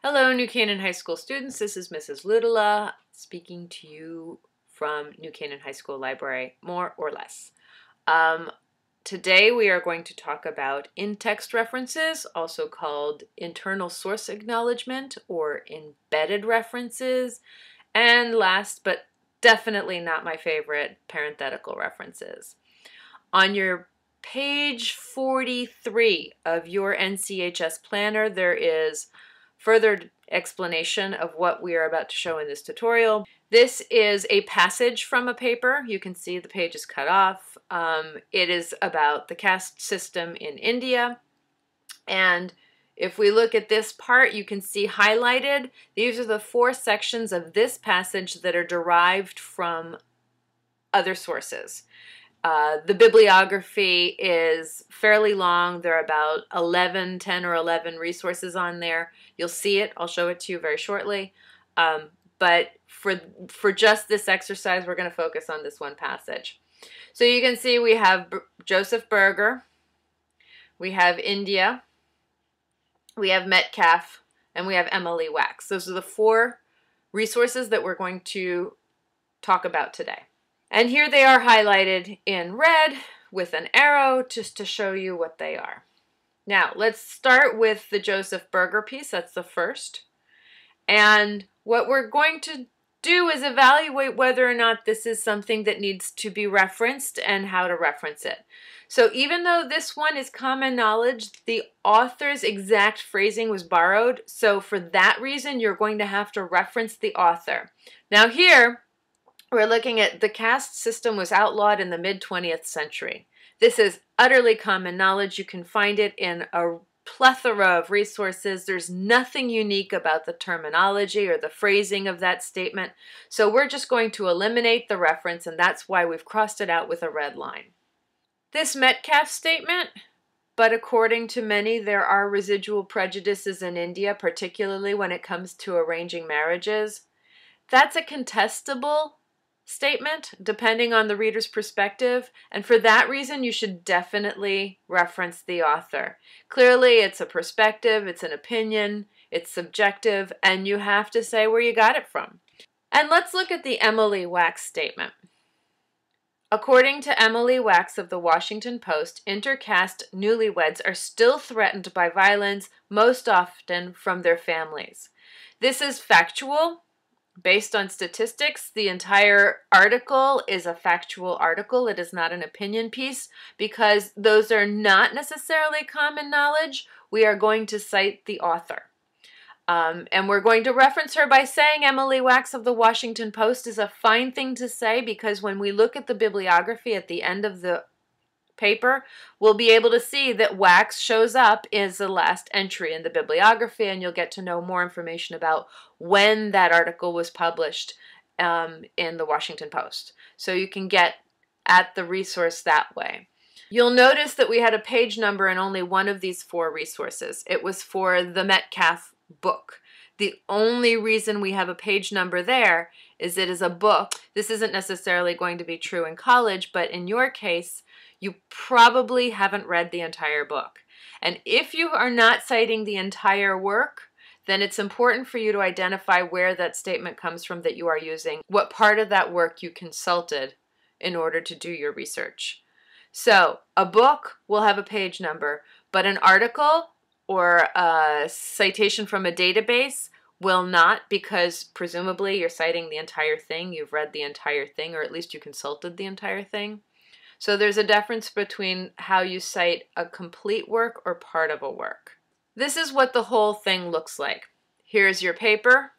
Hello, New Canaan High School students. This is Mrs. Ludala speaking to you from New Canaan High School Library, more or less. Today we are going to talk about in-text references, also called internal source acknowledgement or embedded references, and last but definitely not my favorite, parenthetical references. On your page 43 of your NCHS planner, there is further explanation of what we are about to show in this tutorial. This is a passage from a paper. You can see the page is cut off. It is about the caste system in India. And if we look at this part, you can see highlighted. These are the 4 sections of this passage that are derived from other sources. The bibliography is fairly long. There are about 10 or 11 resources on there. You'll see it. I'll show it to you very shortly. But for just this exercise, we're going to focus on this one passage. So you can see we have Joseph Berger, we have India, we have Metcalf, and we have Emily Wax. Those are the 4 resources that we're going to talk about today. And here they are highlighted in red with an arrow just to show you what they are. Now, let's start with the Joseph Berger piece. That's the first. And what we're going to do is evaluate whether or not this is something that needs to be referenced and how to reference it. So even though this one is common knowledge, the author's exact phrasing was borrowed. So for that reason, you're going to have to reference the author. Now here, we're looking at the caste system was outlawed in the mid-20th century. This is utterly common knowledge. You can find it in a plethora of resources. There's nothing unique about the terminology or the phrasing of that statement. So we're just going to eliminate the reference, and that's why we've crossed it out with a red line. This Metcalf statement, but according to many, there are residual prejudices in India, particularly when it comes to arranging marriages. That's a contestable statement, depending on the reader's perspective, and for that reason you should definitely reference the author. Clearly it's a perspective, it's an opinion, it's subjective, and you have to say where you got it from. And let's look at the Emily Wax statement. According to Emily Wax of the Washington Post, intercaste newlyweds are still threatened by violence, most often from their families. This is factual. Based on statistics, the entire article is a factual article. It is not an opinion piece because those are not necessarily common knowledge. We are going to cite the author. And we're going to reference her by saying Emily Wax of the Washington Post is a fine thing to say because when we look at the bibliography at the end of the paper, we'll be able to see that Wax shows up as the last entry in the bibliography, and you'll get to know more information about when that article was published in the Washington Post. So you can get at the resource that way. You'll notice that we had a page number in only one of these 4 resources. It was for the Metcalf book. The only reason we have a page number there is it is a book. This isn't necessarily going to be true in college, but in your case, you probably haven't read the entire book. And if you are not citing the entire work, then it's important for you to identify where that statement comes from that you are using, what part of that work you consulted in order to do your research. So a book will have a page number, but an article or a citation from a database will not, because presumably you're citing the entire thing, you've read the entire thing, or at least you consulted the entire thing. So there's a difference between how you cite a complete work or part of a work. This is what the whole thing looks like. Here's your paper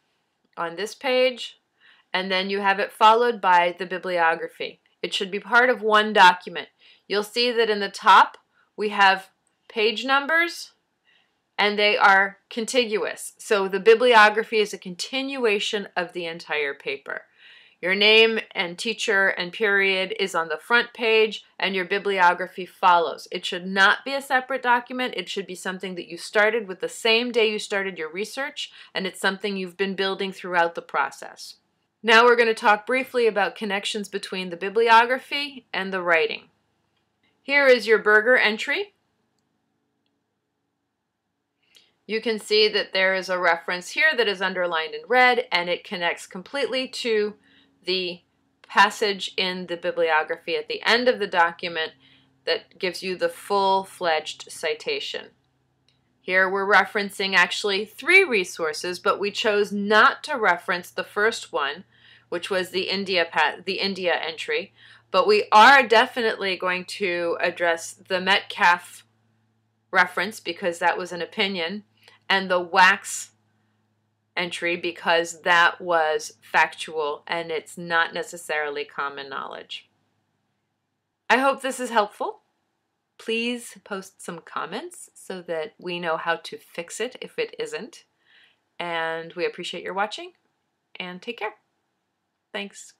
on this page, and then you have it followed by the bibliography. It should be part of one document. You'll see that in the top we have page numbers, and they are contiguous. So the bibliography is a continuation of the entire paper. Your name and teacher and period is on the front page, and your bibliography follows. It should not be a separate document. It should be something that you started with the same day you started your research, and it's something you've been building throughout the process. Now we're going to talk briefly about connections between the bibliography and the writing. Here is your Berger entry. You can see that there is a reference here that is underlined in red, and it connects completely to the passage in the bibliography at the end of the document that gives you the full-fledged citation. Here we're referencing actually 3 resources, but we chose not to reference the first one, which was the India entry, but we are definitely going to address the Metcalf reference because that was an opinion, and the Wax entry because that was factual and it's not necessarily common knowledge. I hope this is helpful. Please post some comments so that we know how to fix it if it isn't. And we appreciate your watching, and take care. Thanks.